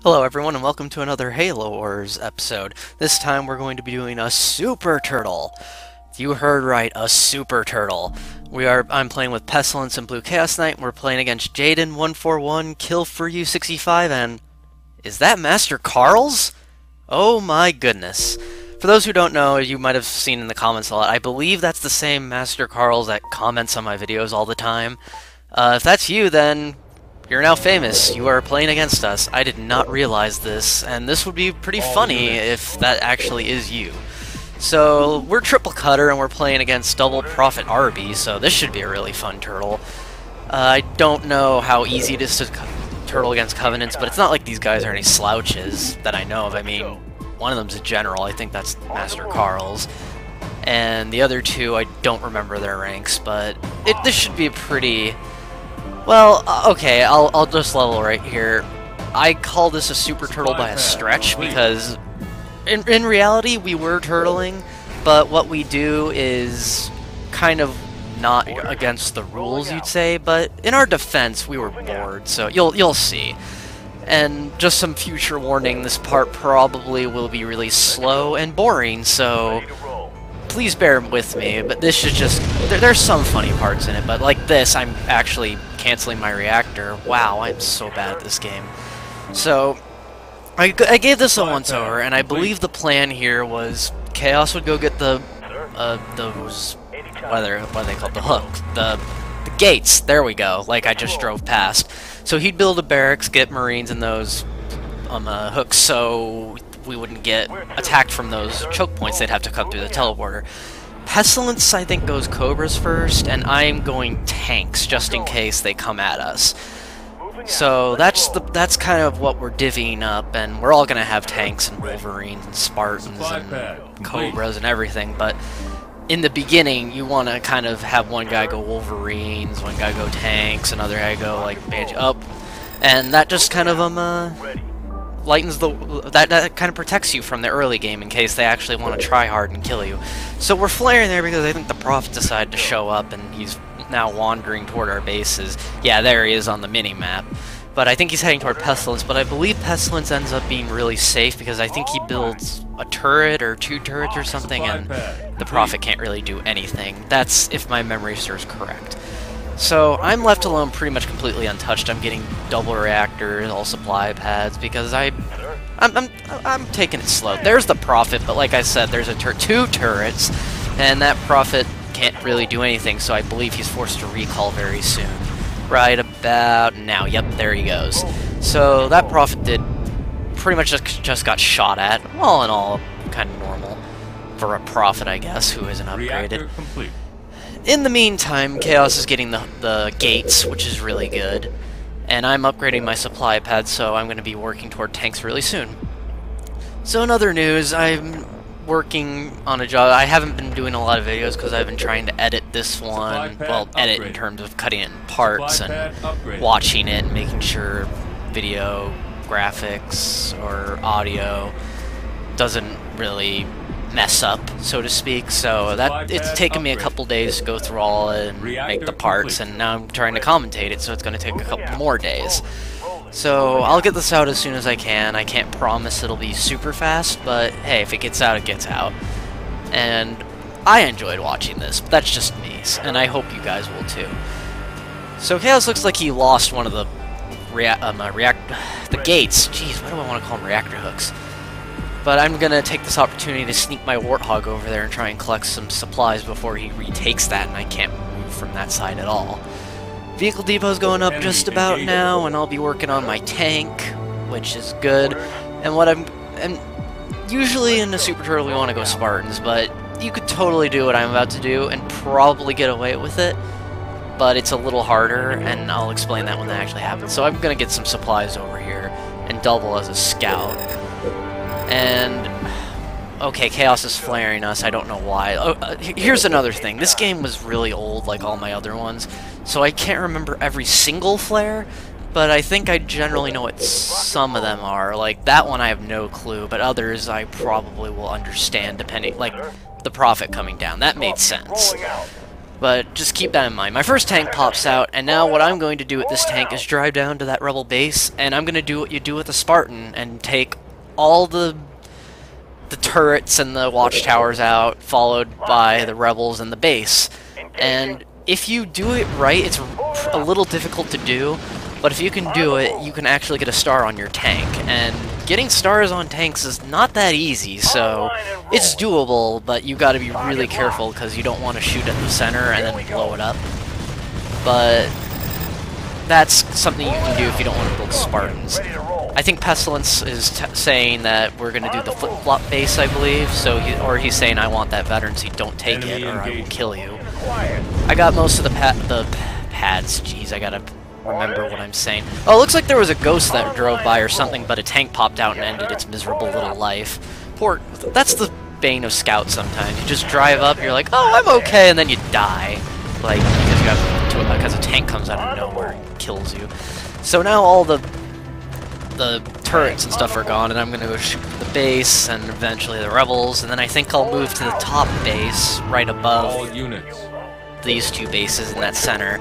Hello everyone and welcome to another Halo Wars episode. This time we're going to be doing a Super Turtle. You heard right, a Super Turtle. I'm playing with Pestilence and Blue Chaos Knight, and we're playing against Jaden141, Kill for You 65, and... is that Master Carl's? Oh my goodness. For those who don't know, you might have seen in the comments a lot, I believe that's the same Master Carl's that comments on my videos all the time. If that's you, then... you're now famous. You are playing against us. I did not realize this, and this would be pretty funny if that actually is you. So, we're Triple Cutter, and we're playing against Double Prophet Arby, so this should be a really fun turtle. I don't know how easy it is to turtle against Covenants, but it's not like these guys are any slouches that I know of. I mean, one of them's a general. I think that's Master Carl's. And the other two, I don't remember their ranks, but this should be a pretty... well, okay, I'll just level right here. I call this a Super Turtle by a stretch because in reality we were turtling, but what we do is kind of not against the rules, you'd say, but in our defense we were bored, so you'll see. And just some future warning, this part probably will be really slow and boring, so please bear with me, but this is just... there's some funny parts in it, but like this, I'm actually canceling my reactor. Wow, I'm so bad at this game. So, I gave this a once-over, and I believe the plan here was Chaos would go get those... what are they called? The hook. The gates. There we go, like I just drove past. So he'd build a barracks, get Marines in those hooks, so we wouldn't get attacked from those choke points. They'd have to cut through the teleporter. Pestilence, I think, goes Cobras first, and I'm going tanks just in case they come at us. So that's kind of what we're divvying up, and we're all gonna have tanks and Wolverines and Spartans and Cobras and everything. But in the beginning, you want to kind of have one guy go Wolverines, one guy go tanks, another guy go like Banshee up, and that just kind of lightens that kind of protects you from the early game in case they actually want to try hard and kill you. So we're flaring there because I think the Prophet decided to show up, and he's now wandering toward our bases. Yeah, there he is on the mini-map. But I think he's heading toward Pestilence, but I believe Pestilence ends up being really safe because I think he builds a turret or two turrets or something, and the Prophet can't really do anything. That's if my memory serves correct. So I'm left alone pretty much completely untouched. I'm getting double reactors, all supply pads, because I'm taking it slow. There's the Prophet, but like I said, there's two turrets, and that Prophet can't really do anything, so I believe he's forced to recall very soon. Right about now. Yep, there he goes. So that Prophet did pretty much just got shot at. All in all, kind of normal for a Prophet, I guess, who isn't upgraded. In the meantime, Chaos is getting the gates, which is really good. And I'm upgrading my supply pad, so I'm going to be working toward tanks really soon. So in other news, I'm working on a job. I haven't been doing a lot of videos because I've been trying to edit this one. Well, edit in terms of cutting it in parts and watching it and making sure video, graphics, or audio doesn't really mess up, so to speak. So that it's taken me a couple days to go through all it and make the parts, and now I'm trying to commentate it, so it's going to take a couple more days. So I'll get this out as soon as I can. I can't promise it'll be super fast, but hey, if it gets out, it gets out. And I enjoyed watching this, but that's just me, and I hope you guys will too. So Chaos looks like he lost one of the gates. Jeez, why do I want to call them reactor hooks? But I'm gonna take this opportunity to sneak my Warthog over there and try and collect some supplies before he retakes that, and I can't move from that side at all. Vehicle depot's going up just about now, and I'll be working on my tank, which is good. And usually in a Super Turtle we want to go Spartans, but you could totally do what I'm about to do and probably get away with it. But it's a little harder, and I'll explain that when that actually happens. So I'm gonna get some supplies over here and double as a scout. And okay, Chaos is flaring us. I don't know why. Oh, here's another thing. This game was really old, like all my other ones, so I can't remember every single flare, but I think I generally know what some of them are. Like, that one I have no clue, but others I probably will understand depending, like the Prophet coming down. That made sense. But just keep that in mind. My first tank pops out, and now what I'm going to do with this tank is drive down to that rebel base, and I'm going to do what you do with a Spartan, and take all the turrets and the watchtowers out, followed by the rebels and the base. And if you do it right, it's a little difficult to do, but if you can do it, you can actually get a star on your tank. And getting stars on tanks is not that easy, so it's doable, but you gotta be really careful because you don't want to shoot at the center and then blow it up. But that's something you can do if you don't want to build Spartans. I think Pestilence is saying that we're going to do the flip-flop base, I believe, so he's saying I want that Veterancy, don't take it, or I will kill you. I got most of the pads, jeez, I gotta remember what I'm saying. Oh, it looks like there was a ghost that drove by or something, but a tank popped out and ended its miserable little life. That's the bane of scouts sometimes. You just drive up, you're like, oh, I'm okay, and then you die. Like, because a tank comes out of nowhere and kills you. So now all the turrets and stuff are gone, and I'm going to go shoot the base, and eventually the rebels, and then I think I'll move to the top base, right above these two bases in that center,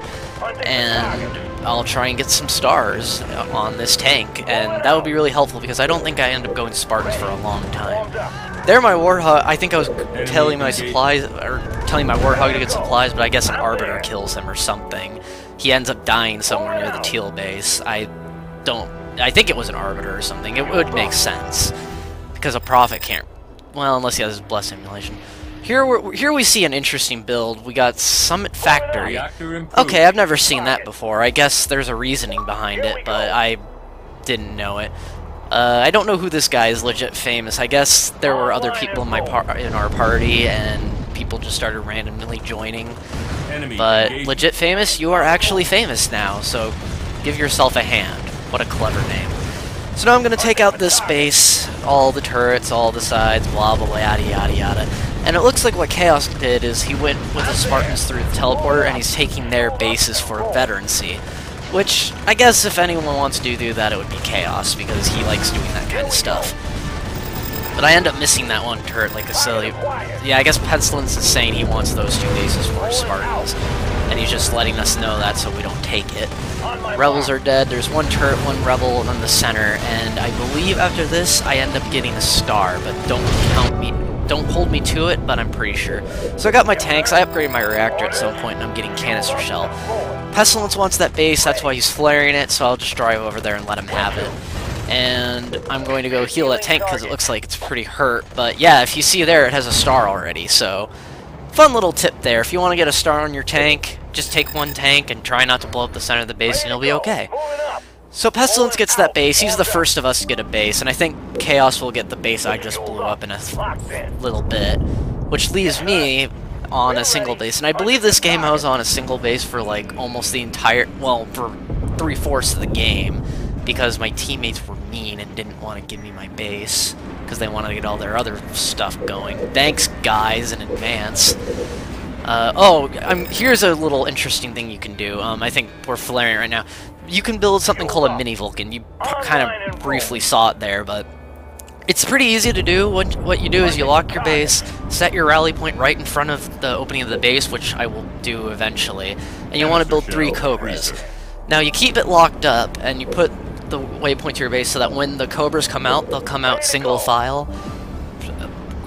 and I'll try and get some stars on this tank, and that would be really helpful, because I don't think I end up going Spartans for a long time. There, my Warhog, I think I was telling my Warhog to get supplies, but I guess an Arbiter kills him or something. He ends up dying somewhere near the Teal base. I think it was an Arbiter or something. It would make sense, because a Prophet can't, well, unless he has his Bless Simulation. Here we see an interesting build. We got Summit Factory. Okay, I've never seen that before. I guess there's a reasoning behind it, but I didn't know it. I don't know who this guy is legit famous. I guess there were other people in our party, and people just started randomly joining. But legit famous, you are actually famous now, so give yourself a hand. What a clever name. So now I'm going to take out this base, all the turrets, all the sides, blah blah blah, yada yada yada. And it looks like what Chaos did is he went with the Spartans through the teleporter, and he's taking their bases for Veterancy. Which, I guess if anyone wants to do that, it would be Chaos, because he likes doing that kind of stuff. But I end up missing that one turret like a silly... Yeah, I guess Pestilence is saying he wants those two bases for Spartans. And he's just letting us know that so we don't take it. Rebels are dead, there's one turret, one rebel in the center, and I believe after this I end up getting a star, but don't hold me to it, but I'm pretty sure. So I got my tanks, I upgraded my reactor at some point, and I'm getting canister shell. Pestilence wants that base, that's why he's flaring it, so I'll just drive over there and let him have it. And I'm going to go heal that tank because it looks like it's pretty hurt, but yeah, if you see there, it has a star already, so... Fun little tip there, if you want to get a star on your tank, just take one tank and try not to blow up the center of the base and you'll be okay. So Pestilence gets that base, he's the first of us to get a base, and I think Chaos will get the base I just blew up in a little bit, which leaves me on a single base. And I believe this game I was on a single base for like almost the entire, well, for 3/4 of the game, because my teammates were mean and didn't want to give me my base, because they wanted to get all their other stuff going. Thanks, guys, in advance. Here's a little interesting thing you can do. I think we're flaring right now. You can build something called a mini Vulcan. You kind of briefly saw it there, but it's pretty easy to do. What you do is you lock your base, set your rally point right in front of the opening of the base, which I will do eventually, and you want to build 3 Cobras. Now you keep it locked up, and you put the waypoint to your base so that when the Cobras come out, they'll come out single file,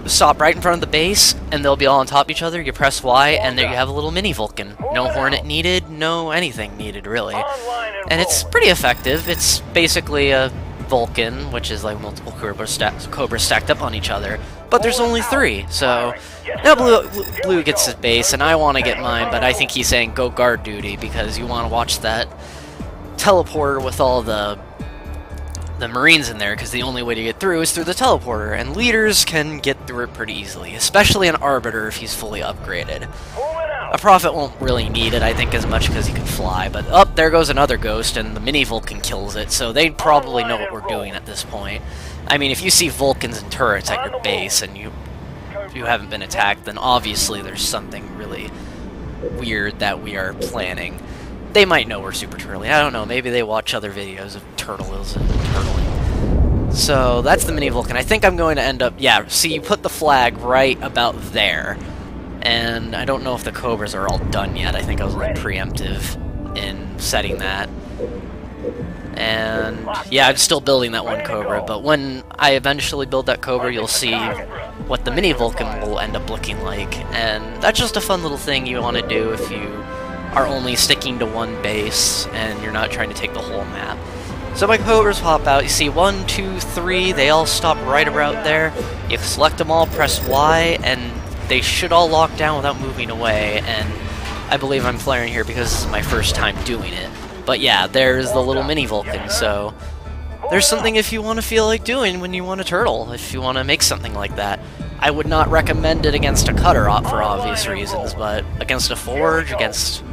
stop right in front of the base, and they'll be all on top of each other. You press Y, and there you have a little mini Vulcan. No Hornet needed, no anything needed, really. And it's pretty effective. It's basically a Vulcan, which is like multiple Cobras stacked up on each other, but there's only 3, so... Now Blue gets his base, and I want to get mine, but I think he's saying go guard duty, because you want to watch that teleporter with all the Marines in there, because the only way to get through is through the teleporter, and leaders can get through it pretty easily, especially an Arbiter if he's fully upgraded. A Prophet won't really need it, I think, as much because he can fly, but there goes another Ghost, and the mini Vulcan kills it, so they probably know what we're doing at this point. I mean, if you see Vulcans and turrets at your base, and you haven't been attacked, then obviously there's something really weird that we are planning. They might know we're super turtling. I don't know. Maybe they watch other videos of turtles and turtling. So that's the mini Vulcan. I think I'm going to end up... Yeah, see, you put the flag right about there. and I don't know if the Cobras are all done yet. I think I was a little preemptive in setting that. And yeah, I'm still building that one Cobra, but when I eventually build that Cobra, you'll see what the mini Vulcan will end up looking like, and that's just a fun little thing you want to do if you are only sticking to one base and you're not trying to take the whole map. So my Cobras pop out, you see 1, 2, 3, they all stop right about there. You select them all, press Y, and they should all lock down without moving away, and I believe I'm flaring here because this is my first time doing it. But yeah, there's the little mini Vulcan, so there's something if you want to feel like doing when you want a turtle, if you want to make something like that. I would not recommend it against a cutter for obvious reasons, but against a forge, against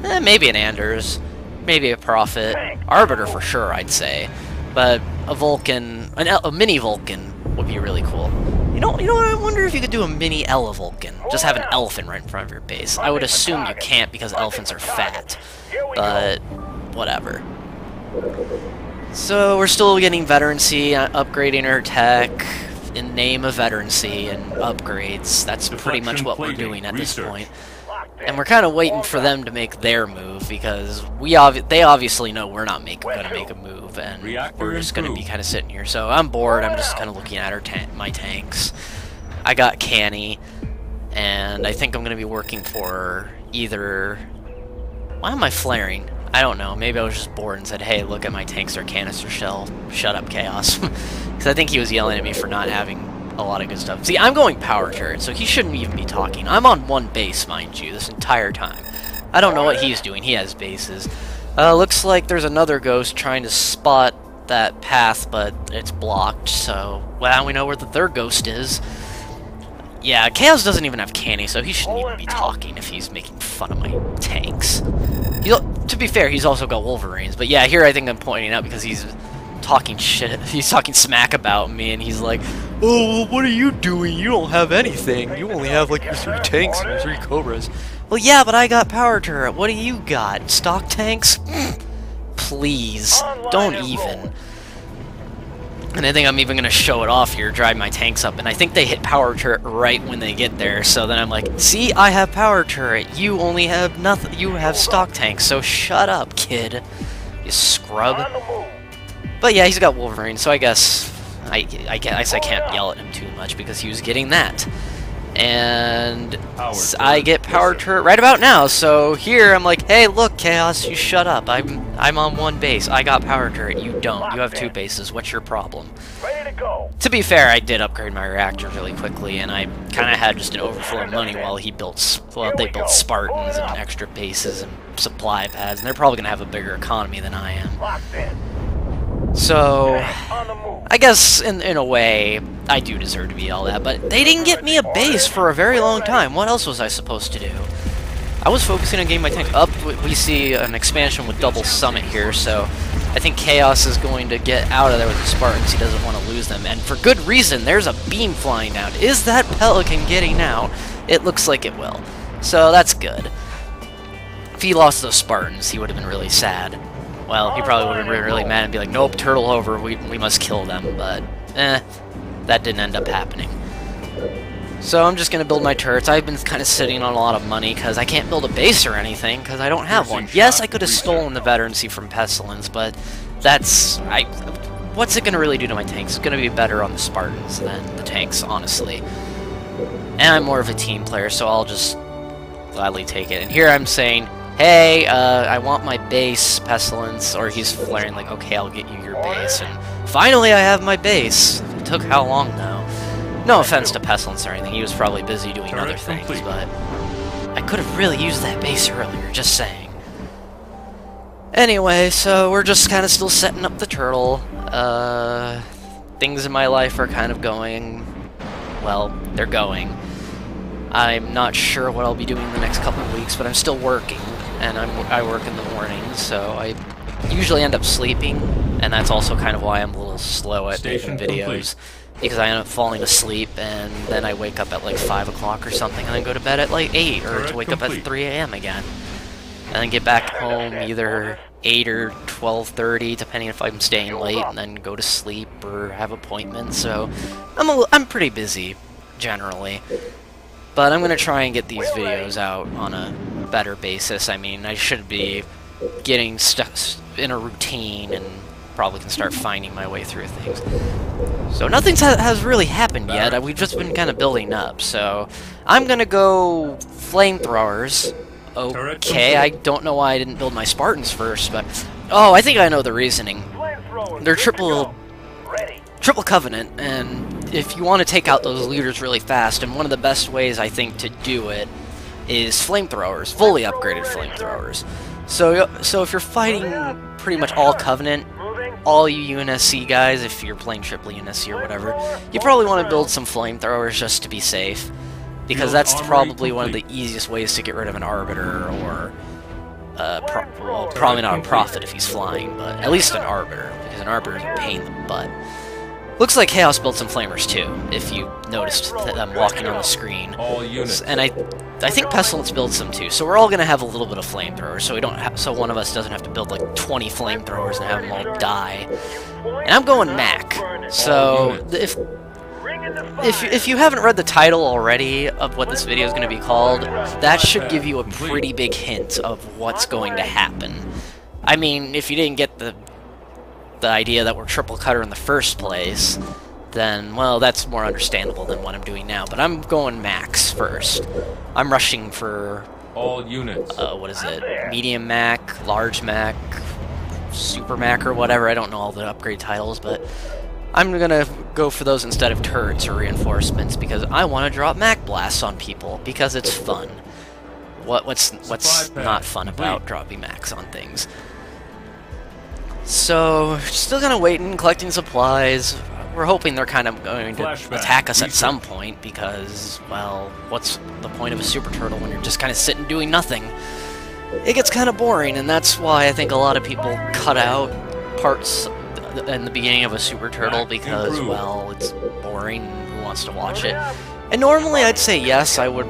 maybe an Anders, maybe a Prophet, Arbiter for sure, I'd say. But a Vulcan, a mini Vulcan would be really cool. You know what? I wonder if you could do a mini Ella Vulcan. Just have an elephant right in front of your base. I would assume you can't because elephants are fat, but whatever. So we're still getting Veterancy, upgrading our tech in name of Veterancy and upgrades. That's pretty much what we're doing at this point. And we're kind of waiting for them to make their move because they obviously know we're not going to make a move, and we're just going to be kind of sitting here. So I'm bored. I'm just kind of looking at my tanks. I got Canny, and I think I'm going to be working for either... Why am I flaring? I don't know. Maybe I was just bored and said, hey, look at my tanks, they're canister shell. Shut up, Chaos. Because I think he was yelling at me for not having a lot of good stuff. See, I'm going power turret, so he shouldn't even be talking. I'm on one base, mind you, this entire time. I don't know what he's doing. He has bases. Looks like there's another ghost trying to spot that path, but it's blocked, so... Well, we know where the third ghost is. Yeah, Chaos doesn't even have Canny, so he shouldn't even be talking if he's making fun of my tanks. To be fair, he's also got Wolverines, but yeah, here I think I'm pointing out because he's talking shit. He's talking smack about me, and he's like, oh, well, what are you doing? You don't have anything. You only have like your 3 tanks and your 3 Cobras. Well, yeah, but I got power turret. What do you got? Stock tanks? Please, don't even. And I think I'm even going to show it off here, drive my tanks up, and I think they hit power turret right when they get there, so then I'm like, see, I have power turret, you only have nothing, you have stock tanks, so shut up, kid, you scrub. But yeah, he's got Wolverine, so I guess I guess I can't yell at him too much because he was getting that. And I get power turret right about now, so here I'm like, hey, look, Chaos, you shut up. I'm on one base. I got power turret. You don't. You have 2 bases. What's your problem? To be fair, I did upgrade my reactor really quickly, and I kind of had just an overflow of money while they built Spartans and extra bases and supply pads, and they're probably going to have a bigger economy than I am. So, I guess, in a way, I do deserve to be all that, but they didn't get me a base for a very long time. What else was I supposed to do? I was focusing on getting my tank up. We see an expansion with double summit here, so I think Chaos is going to get out of there with the Spartans. He doesn't want to lose them, and for good reason. There's a beam flying down. Is that Pelican getting out? It looks like it will. So, that's good. If he lost those Spartans, he would have been really sad. Well, he probably would have been really mad and be like, nope, turtle over, we must kill them, but, that didn't end up happening. So I'm just going to build my turrets. I've been kind of sitting on a lot of money because I can't build a base or anything because I don't have one. Yes, I could have stolen the Veterancy from Pestilence, but that's... what's it going to really do to my tanks? It's going to be better on the Spartans than the tanks, honestly. And I'm more of a team player, so I'll just gladly take it. And here I'm saying... Hey, I want my base, Pestilence, or he's flaring like, okay, I'll get you your base, and finally I have my base. It took how long, though? No offense to Pestilence or anything, he was probably busy doing other things, but I could have really used that base earlier, just saying. Anyway, so we're just kind of still setting up the turtle. Things in my life are kind of going, well, they're going. I'm not sure what I'll be doing the next couple of weeks, but I'm still working, and I work in the mornings, so I usually end up sleeping, and that's also kind of why I'm a little slow at making videos, because I end up falling asleep, and then I wake up at like 5 o'clock or something, and then go to bed at like 8, or to wake up at 3 a.m. again, and then get back home either 8 or 12:30, depending if I'm staying late, and then go to sleep or have appointments, so I'm pretty busy, generally. But I'm going to try and get these videos out on a better basis. I mean, I should be getting stuck in a routine and probably can start finding my way through things. So nothing has really happened yet. We've just been kind of building up. So I'm going to go flamethrowers. Okay, I don't know why I didn't build my Spartans first, but... Oh, I think I know the reasoning. They're triple Covenant, and if you want to take out those leaders really fast, and one of the best ways, I think, to do it is flamethrowers, fully upgraded flamethrowers. So if you're fighting pretty much all Covenant, all you UNSC guys, if you're playing triple UNSC or whatever, you probably want to build some flamethrowers just to be safe. Because that's probably one of the easiest ways to get rid of an Arbiter, or, well, probably not a Prophet if he's flying, but at least an Arbiter, because an Arbiter is a pain in the butt. Looks like Chaos built some Flamers too, if you noticed them walking on the screen. And I think Pestilence built some too, so we're all going to have a little bit of Flamethrowers, so we don't have, so one of us doesn't have to build like 20 Flamethrowers and have them all die. And I'm going Mac, so if you haven't read the title already of what this video is going to be called, that should give you a pretty big hint of what's going to happen. I mean, if you didn't get the idea that we're triple cutter in the first place, then, well, that's more understandable than what I'm doing now. But I'm going max first. I'm rushing for... all units. What is it? Medium Mac, Large Mac, Super Mac, or whatever. I don't know all the upgrade titles, but... I'm gonna go for those instead of turrets or reinforcements because I want to drop Mac blasts on people because it's fun. What's not fun about dropping Macs on things? So still kind of waiting, collecting supplies. We're hoping they're kind of going to attack us at some point because, well, what's the point of a super turtle when you're just kind of sitting doing nothing? It gets kind of boring, and that's why I think a lot of people cut out parts in the beginning of a super turtle because, well, it's boring. Who wants to watch it? And normally I'd say yes, I would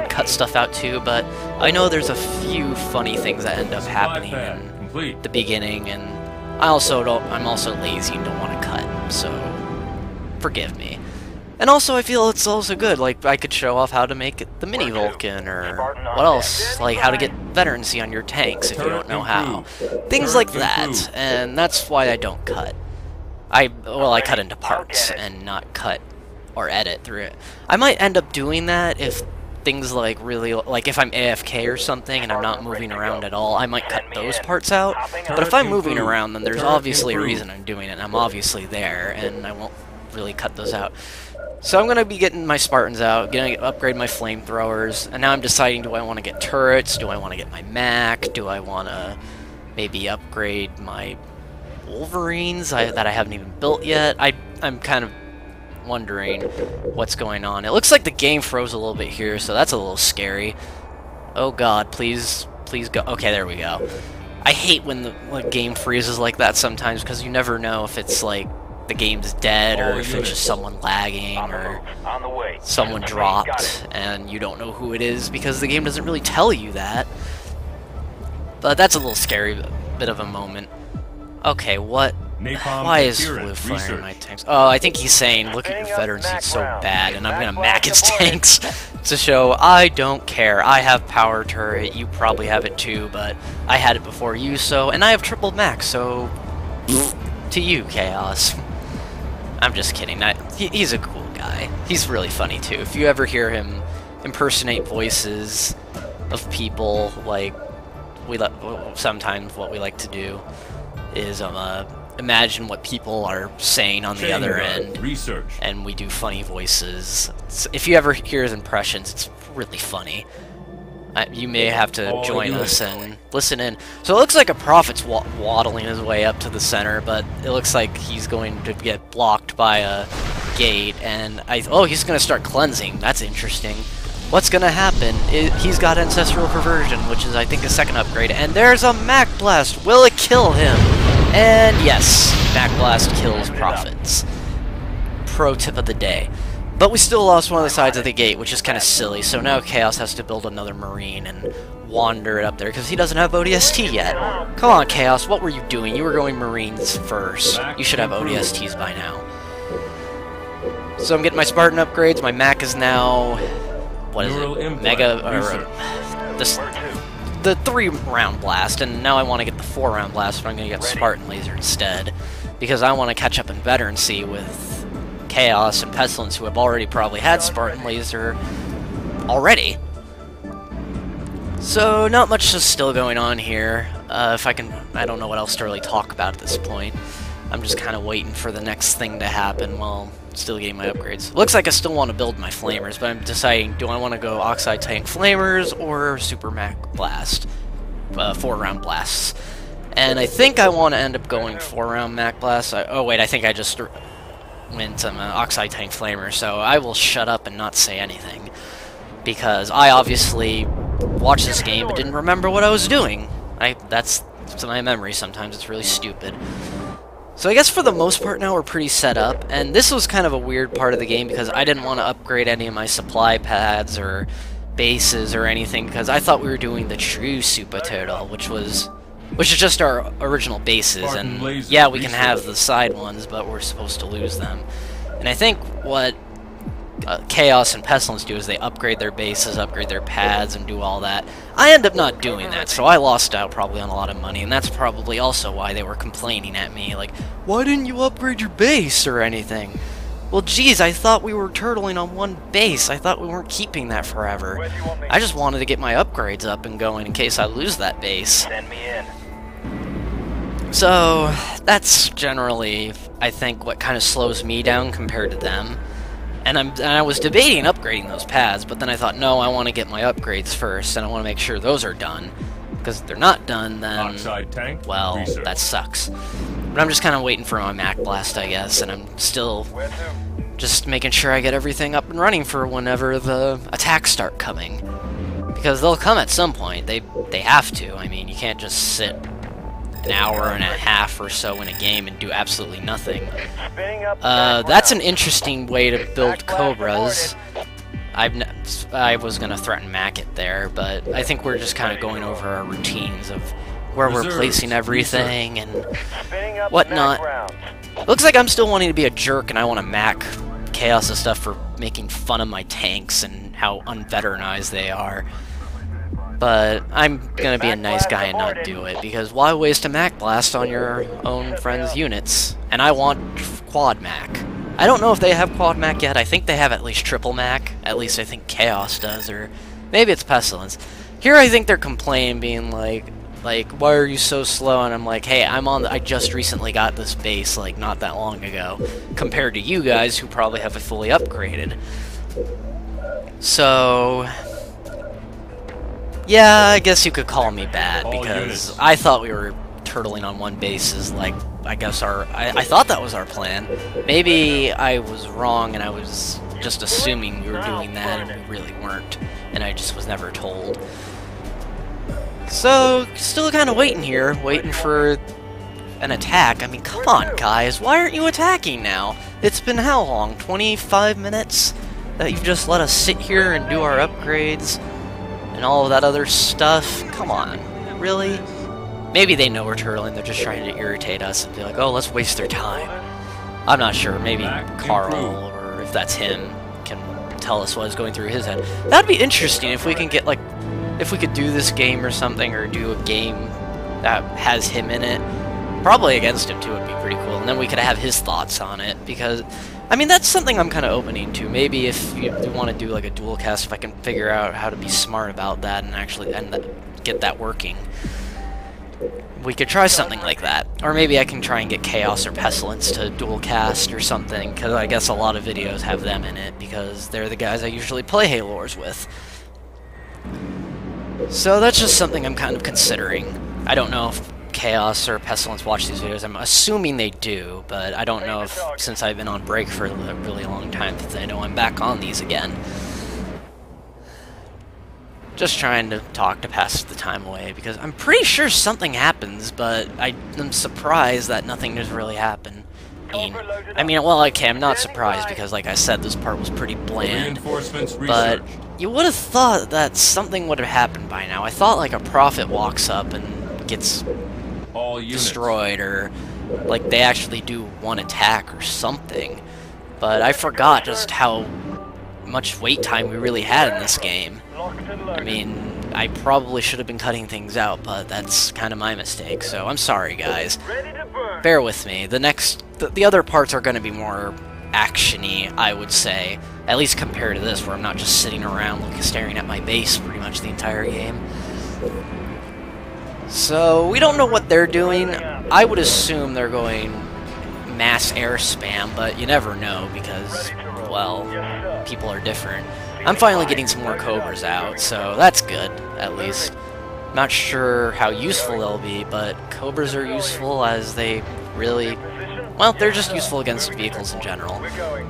cut stuff out too, but I know there's a few funny things that end up happening in the beginning, and I'm also lazy and don't want to cut, so forgive me. And also, I feel it's also good, like, I could show off how to make the mini Vulcan, or what else, like how to get Veterancy on your tanks if you don't know how. Things like that, and that's why I don't cut. I cut into parts, and not cut or edit through it. I might end up doing that if things like really, like if I'm AFK or something and I'm not moving around at all, I might cut those parts out. But if I'm moving around, then there's obviously a reason I'm doing it, and I'm obviously there, and I won't really cut those out. So I'm going to be getting my Spartans out, going to upgrade my flamethrowers, and now I'm deciding, do I want to get turrets, do I want to get my Mac, do I want to maybe upgrade my Wolverines that I haven't even built yet? I'm kind of wondering what's going on. It looks like the game froze a little bit here, so that's a little scary. Oh god, please go. Okay, there we go. I hate when the game freezes like that sometimes, because you never know if it's like the game's dead, or if it's just someone lagging, or someone dropped, and you don't know who it is, because the game doesn't really tell you that. But that's a little scary bit of a moment. Okay, what? Why is Blue firing my tanks? Oh, I think he's saying, look at your Veterancy, it's so bad, and I'm gonna mac his tanks to show I don't care. I have power turret, you probably have it too, but I had it before you, so, and I have triple max, so to you, Chaos. I'm just kidding. He's a cool guy. He's really funny too. If you ever hear him impersonate voices of people, like sometimes what we like to do is imagine what people are saying on the other end, and we do funny voices. If you ever hear his impressions, it's really funny. You may have to join us and listen in. So it looks like a Prophet's waddling his way up to the center, but it looks like he's going to get blocked by a gate, and oh, he's going to start cleansing. That's interesting. What's going to happen? He's got Ancestral Perversion, which is, I think, a second upgrade, and there's a Mac Blast. Will it kill him? And yes, Mac Blast kills Prophets. Pro tip of the day. But we still lost one of the sides of the gate, which is kind of silly, so now Chaos has to build another Marine and wander it up there, because he doesn't have ODST yet. Come on, Chaos, what were you doing? You were going Marines first. You should have ODSTs by now. So I'm getting my Spartan upgrades, my Mac is now what is it? Mega or this the 3-round blast, and now I want to get the 4-round blast, but I'm going to get Spartan Laser instead, because I want to catch up in Veterancy with Chaos and Pestilence, who have already probably had Spartan Laser already. So, not much is still going on here. I don't know what else to really talk about at this point. I'm just kind of waiting for the next thing to happen while still getting my upgrades. Looks like I still want to build my flamers, but I'm deciding, do I want to go Oxide Tank Flamers or Super Mac Blast? 4-round blasts. And I think I want to end up going 4-round Mac Blast. Oh wait, I think I just went Oxide Tank Flamer, so I will shut up and not say anything. Because I obviously watched this game but didn't remember what I was doing. That's my memory sometimes, it's really stupid. So I guess for the most part now we're pretty set up, and this was kind of a weird part of the game because I didn't want to upgrade any of my supply pads or bases or anything because I thought we were doing the true Super Turtle, which is just our original bases, and yeah, we can have the side ones, but we're supposed to lose them. And I think what Chaos and Pestilence do is they upgrade their bases, upgrade their pads, and do all that. I end up not doing that, so I lost out probably on a lot of money, and that's probably also why they were complaining at me, like, why didn't you upgrade your base or anything? Well, geez, I thought we were turtling on one base. I thought we weren't keeping that forever. I just wanted to get my upgrades up and going in case I lose that base. Send me in. So, that's generally, I think, what kind of slows me down compared to them. And I was debating upgrading those pads, but then I thought, no, I want to get my upgrades first, and I want to make sure those are done. Because if they're not done, then, well, that sucks. But I'm just kind of waiting for my Mac Blast, I guess, and I'm still just making sure I get everything up and running for whenever the attacks start coming. Because they'll come at some point. They have to. I mean, you can't just sit an hour and a half or so in a game and do absolutely nothing. That's an interesting way to build Cobras. I was going to threaten Mac it there, but I think we're just kind of going over our routines of where we're placing everything and whatnot. Looks like I'm still wanting to be a jerk, and I want to Mac Chaos and stuff for making fun of my tanks and how unveteranized they are. But I'm gonna be a nice guy and not do it, because why waste a Mac Blast on your own friends' units? And I want Quad Mac. I don't know if they have Quad Mac yet. I think they have at least Triple Mac. At least I think Chaos does, or maybe it's Pestilence. Here I think they're complaining, being like, why are you so slow? And I'm like, hey, I just recently got this base, like, not that long ago, compared to you guys who probably have it fully upgraded. So yeah, I guess you could call me bad, because I thought we were turtling on one base is, like, I guess I thought that was our plan. Maybe I was wrong and I was just assuming we were doing that and we really weren't, and I just was never told. So, still kind of waiting here, waiting for an attack. I mean, come on, guys, why aren't you attacking now? It's been how long? 25 minutes that you've just let us sit here and do our upgrades and all of that other stuff? Come on, really? Maybe they know we're turtling, they're just trying to irritate us and be like, oh, let's waste their time. I'm not sure, maybe Carl, or if that's him, can tell us what is going through his head. That'd be interesting if we can get, like, if we could do this game or something, or do a game that has him in it. Probably against him too would be pretty cool, and then we could have his thoughts on it, because I mean, that's something I'm kind of opening to. Maybe if you want to do like a dual cast, if I can figure out how to be smart about that and actually get that working, we could try something like that. Or maybe I can try and get Chaos or Pestilence to dual cast or something, because I guess a lot of videos have them in it, because they're the guys I usually play Halo Wars with. So that's just something I'm kind of considering. I don't know if Chaos or Pestilence watch these videos. I'm assuming they do, but I don't know if, since I've been on break for a really long time, if they know I'm back on these again. Just trying to talk to pass the time away, because I'm pretty sure something happens, but I'm surprised that nothing has really happened. I mean, well, okay, I'm not surprised, because like I said, this part was pretty bland, but you would have thought that something would have happened by now. I thought like a prophet walks up and gets destroyed, or like they actually do one attack or something, but I forgot just how much wait time we really had in this game. I mean, I probably should have been cutting things out, but that's kind of my mistake, so I'm sorry, guys. Bear with me. The other parts are going to be more action-y, I would say. At least compared to this, where I'm not just sitting around staring at my base pretty much the entire game. So, we don't know what they're doing. I would assume they're going mass air spam, but you never know because, well, people are different. I'm finally getting some more Cobras out, so that's good, at least. Not sure how useful they'll be, but Cobras are useful as they really... Well, they're just useful against vehicles in general.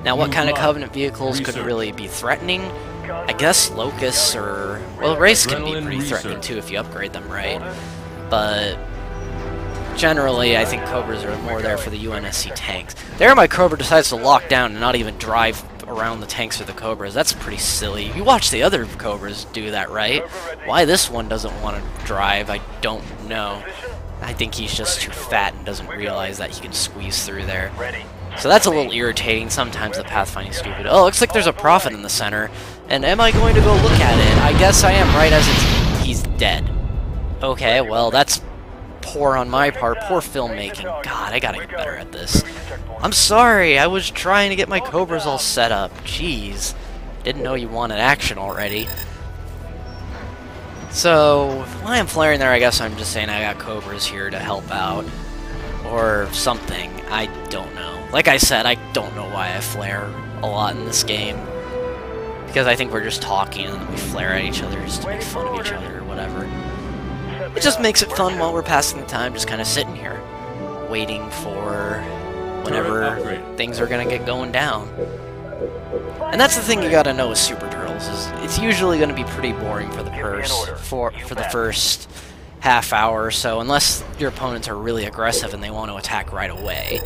Now, what kind of Covenant vehicles could really be threatening? I guess Locusts or... Well, Wraiths can be pretty threatening too if you upgrade them right. But... generally, I think Cobras are more there for the UNSC tanks. There, my Cobra decides to lock down and not even drive around the tanks with the Cobras. That's pretty silly. You watch the other Cobras do that, right? Why this one doesn't want to drive, I don't know. I think he's just too fat and doesn't realize that he can squeeze through there. So that's a little irritating. Sometimes the pathfinding's stupid. Oh, looks like there's a Prophet in the center. And am I going to go look at it? I guess I am, right as he's dead. Okay, well, that's poor on my part. Poor filmmaking. God, I gotta get better at this. I'm sorry, I was trying to get my Cobras all set up. Jeez. Didn't know you wanted action already. So, while I'm flaring there, I guess I'm just saying I got Cobras here to help out. Or something. I don't know. Like I said, I don't know why I flare a lot in this game. Because I think we're just talking and then we flare at each other just to make fun of each other or whatever. It just makes it fun while we're passing the time, just kind of sitting here, waiting for whenever things are going to get going down. And that's the thing you gotta know with Super Turtles, is it's usually going to be pretty boring for the first half hour or so, unless your opponents are really aggressive and they want to attack right away.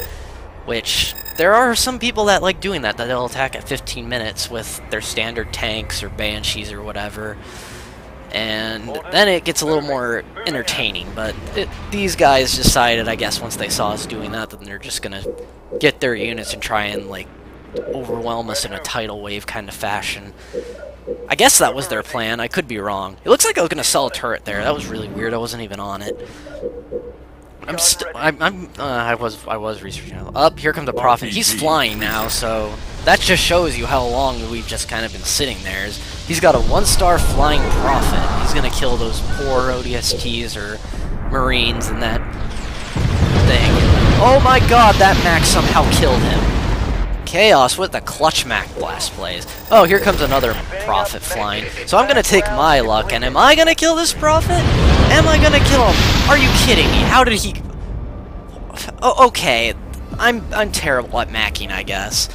Which, there are some people that like doing that they'll attack at 15 minutes with their standard tanks or Banshees or whatever. And then it gets a little more entertaining, but these guys decided, I guess, once they saw us doing that, then they're just gonna get their units and try and, like, overwhelm us in a tidal wave kind of fashion. I guess that was their plan. I could be wrong. It looks like I was gonna sell a turret there. That was really weird. I wasn't even on it. I was researching. Up, here comes the Prophet. He's flying now, so that just shows you how long we've just kind of been sitting there. He's got a 1-star flying Prophet. He's gonna kill those poor ODSTs or Marines and that thing. Oh my god, that Mac somehow killed him. Chaos with the clutch Mac blast plays. Oh, here comes another Prophet flying. So I'm gonna take my luck, and am I gonna kill this Prophet? Am I gonna kill him? Are you kidding me? How did he... Oh, okay. I'm terrible at macking, I guess.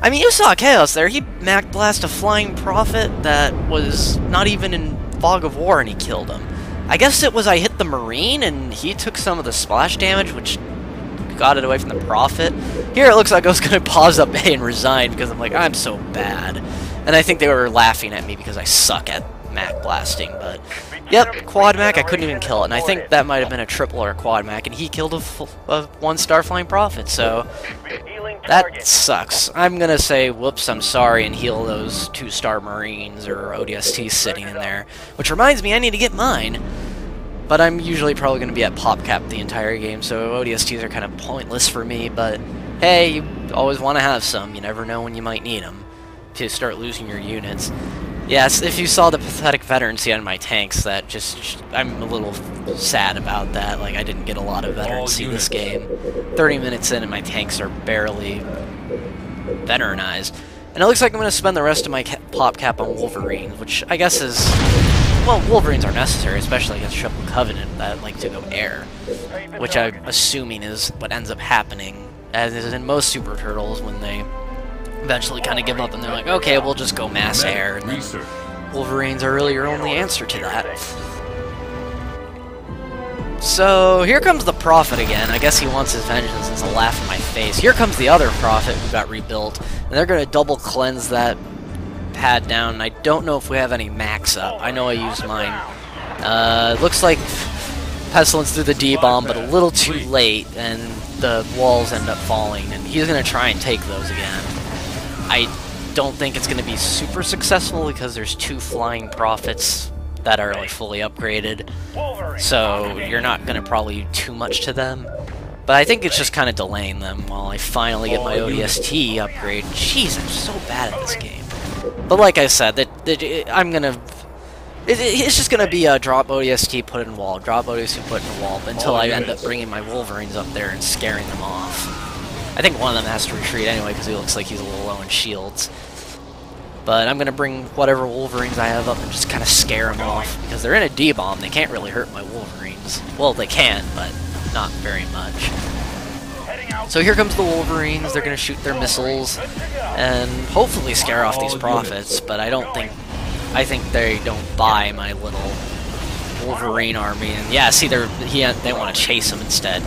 I mean, you saw Chaos there. He Mac blast a flying Prophet that was not even in Fog of War, and he killed him. I guess it was I hit the Marine, and he took some of the splash damage, which got it away from the Prophet. Here it looks like I was going to pause up A and resign, because I'm like, I'm so bad. And I think they were laughing at me because I suck at Mac blasting, but... Yep, quad Mac, I couldn't even kill it, and I think that might have been a triple or a quad Mac, and he killed a 1-star flying Prophet, so... That sucks. I'm gonna say, whoops, I'm sorry, and heal those 2-star Marines or ODSTs sitting in there. Which reminds me, I need to get mine. But I'm usually probably gonna be at PopCap the entire game, so ODSTs are kind of pointless for me, but... Hey, you always want to have some. You never know when you might need them to start losing your units. Yes, if you saw the pathetic veterancy on my tanks, that just... I'm a little sad about that. Like, I didn't get a lot of veterancy this game. 30 minutes in and my tanks are barely veteranized. And it looks like I'm going to spend the rest of my pop cap on Wolverines, which I guess is... Well, Wolverines are necessary, especially against Triple Covenant that like to go air. Which I'm assuming is what ends up happening, as is in most Super Turtles, when they eventually kind of give up and they're like, okay, we'll just go mass air, and then Wolverines are really your only answer to that. So, here comes the Prophet again. I guess he wants his vengeance and a laugh in my face. Here comes the other Prophet who got rebuilt, and they're going to double cleanse that pad down, and I don't know if we have any max up. I know I used mine. Looks like Pestilence threw the D-bomb, but a little too late, and the walls end up falling, and he's going to try and take those again. don't think it's going to be super successful because there's 2 flying prophets that are like fully upgraded, so you're not going to probably do too much to them. But I think it's just kind of delaying them while I finally get my ODST upgrade. Jeez, I'm so bad at this game. But like I said, I'm gonna. It's just gonna be a drop ODST, put in wall, drop ODST, put in wall, until I end up bringing my Wolverines up there and scaring them off. I think one of them has to retreat anyway because he looks like he's a little low in shields. But I'm gonna bring whatever Wolverines I have up and just kind of scare them off because they're in a D-bomb. They can't really hurt my Wolverines. Well, they can, but not very much. So here comes the Wolverines. They're gonna shoot their missiles and hopefully scare off these prophets. But I think they don't buy my little Wolverine army. And yeah, see, they want to chase him instead.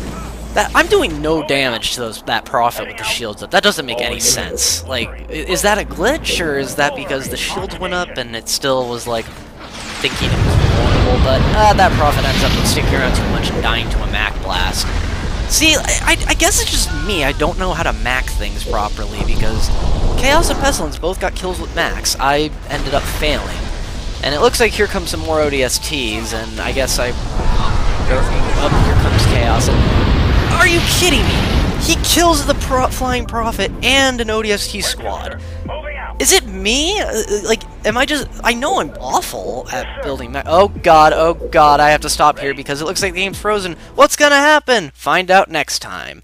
I'm doing no damage to that prophet with the shields up. That doesn't make any sense. Like, is that a glitch, or is that because the shields went up and it still was, like, thinking it was vulnerable? But that prophet ends up sticking around too much and dying to a Mac Blast. See, I guess it's just me. I don't know how to Mac things properly, because Chaos and Pestilence both got kills with Macs. I ended up failing. And it looks like here comes some more ODSTs, and I guess here comes Chaos. And are you kidding me? He kills the Flying Prophet and an ODST squad. Is it me? Like, am I just... I know I'm awful at building... oh god, I have to stop here because it looks like the game's frozen. What's gonna happen? Find out next time.